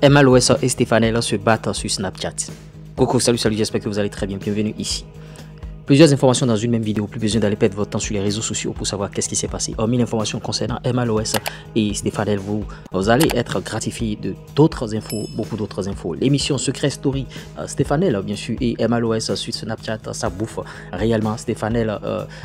MLOS et Stefanel se battent sur Snapchat. Coucou, salut, j'espère que vous allez très bien. Bienvenue ici. Plusieurs informations dans une même vidéo, plus besoin d'aller perdre votre temps sur les réseaux sociaux pour savoir qu'est-ce qui s'est passé. Hormis l'information concernant MLOS et Stefanel, vous allez être gratifié de d'autres infos, beaucoup d'autres infos. L'émission Secret Story, Stefanel bien sûr, et MLOS sur Snapchat, ça bouffe réellement. Stefanel,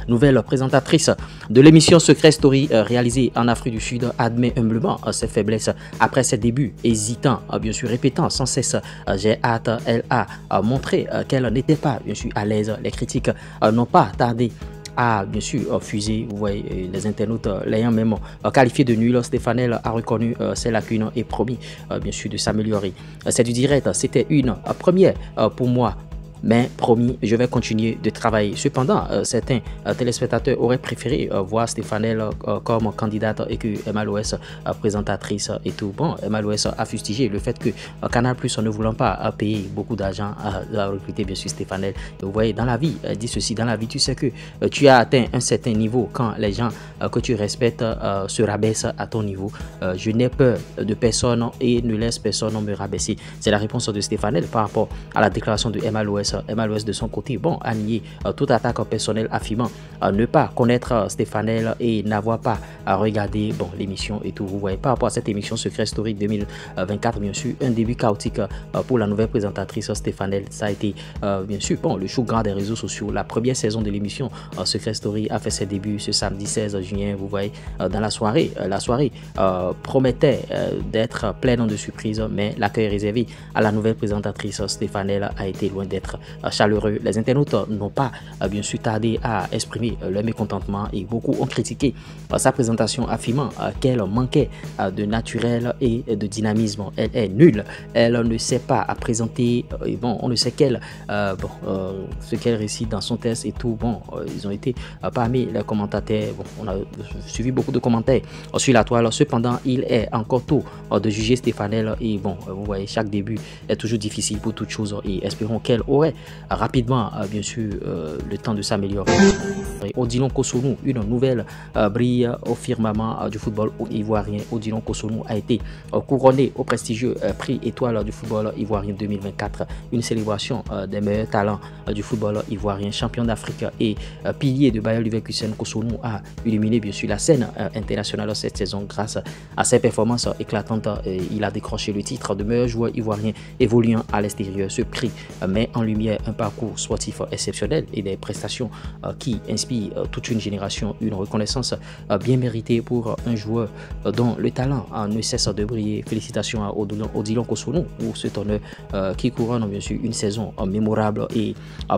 nouvelle présentatrice de l'émission Secret Story réalisée en Afrique du Sud, admet humblement ses faiblesses après ses débuts, hésitant, bien sûr, répétant sans cesse j'ai hâte. Elle a montré qu'elle n'était pas bien sûr à l'aise. Les critiques n'ont pas tardé à bien sûr fuser. Vous voyez, les internautes l'ayant même qualifié de nul. Stefanel a reconnu ses lacunes et promis bien sûr de s'améliorer. C'est du direct, c'était une première pour moi, mais promis, je vais continuer de travailler. Cependant, certains téléspectateurs auraient préféré voir Stefanel comme candidate et que MLOS présentatrice et tout. Bon, MLOS a fustigé le fait que Canal+, ne voulant pas payer beaucoup d'argent à recruter bien sûr Stefanel. Vous voyez, dans la vie, dit ceci, dans la vie, tu sais que tu as atteint un certain niveau quand les gens que tu respectes se rabaissent à ton niveau. Je n'ai peur de personne et ne laisse personne me rabaisser. C'est la réponse de Stefanel par rapport à la déclaration de MLOS. MLOS de son côté, bon, a nié toute attaque personnelle, affirmant ne pas connaître Stefanel et n'avoir pas regardé bon, l'émission et tout. Vous voyez, par rapport à cette émission Secret Story 2024, bien sûr, un début chaotique pour la nouvelle présentatrice Stefanel. Ça a été bien sûr bon, le show grand des réseaux sociaux. La première saison de l'émission Secret Story a fait ses débuts ce samedi 16 juin. Vous voyez, dans la soirée promettait d'être pleine de surprises, mais l'accueil réservé à la nouvelle présentatrice Stefanel a été loin d'être chaleureux. Les internautes n'ont pas bien sûr tardé à exprimer leur mécontentement et beaucoup ont critiqué sa présentation, affirmant qu'elle manquait de naturel et de dynamisme. Elle est nulle, elle ne sait pas présenter, bon, on ne sait ce qu'elle récite dans son test et tout. Bon, ils ont été parmi les commentateurs. Bon, on a suivi beaucoup de commentaires sur la toile. Cependant, il est encore tôt de juger Stefanel et bon, vous voyez, chaque début est toujours difficile pour toute chose et espérons qu'elle aurait rapidement bien sûr le temps de s'améliorer. Odilon Cossonu, une nouvelle brille au firmament du football ivoirien. Odilon Cossonu a été couronné au prestigieux prix étoile du football ivoirien 2024, une célébration des meilleurs talents du football ivoirien. Champion d'Afrique et pilier de Bayer Leverkusen, Cossonu a illuminé bien sûr la scène internationale cette saison grâce à ses performances éclatantes. Il a décroché le titre de meilleur joueur ivoirien évoluant à l'extérieur. Ce prix met en lumière un parcours sportif exceptionnel et des prestations qui inspirent toute une génération, une reconnaissance bien méritée pour un joueur dont le talent ne cesse de briller. Félicitations à Odilon Cossonu pour cet honneur qui couronne bien sûr une saison mémorable et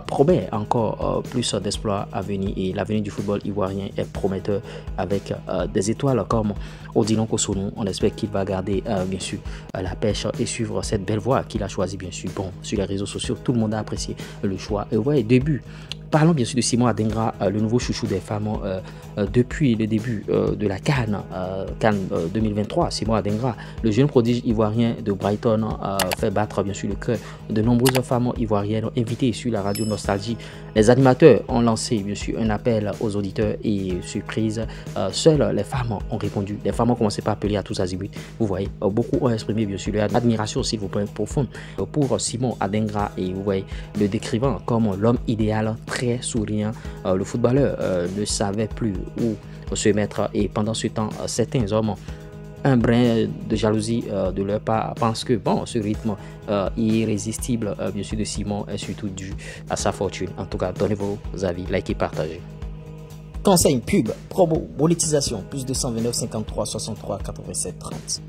promet encore plus d'exploits à venir. Et l'avenir du football ivoirien est prometteur avec des étoiles comme Odilon Cossonu. On espère qu'il va garder bien sûr la pêche et suivre cette belle voie qu'il a choisie bien sûr. Bon, sur les réseaux sociaux, tout le monde a apprécié le choix. Et vous voyez, début. Parlons bien sûr de Simon Adingra, le nouveau chouchou des femmes depuis le début de la CAN 2023. Simon Adingra, le jeune prodige ivoirien de Brighton, fait battre bien sûr le cœur de nombreuses femmes ivoiriennes invitées sur la radio Nostalgie. Les animateurs ont lancé bien sûr un appel aux auditeurs et surprise, seules les femmes ont répondu. Les femmes ont commencé par appeler à tous azimuts. Vous voyez, beaucoup ont exprimé bien sûr leur admiration, s'il vous plaît, profonde pour Simon Adingra et vous voyez, le décrivant comme l'homme idéal, très souriant. Le footballeur ne savait plus où se mettre et pendant ce temps, certains hommes, un brin de jalousie de leur part, pensent que bon, ce rythme irrésistible bien sûr de Simon est surtout dû à sa fortune. En tout cas, donnez vos avis, likez, partagez. Conseil, pub, promo, monétisation, plus 229 53 63 87 30.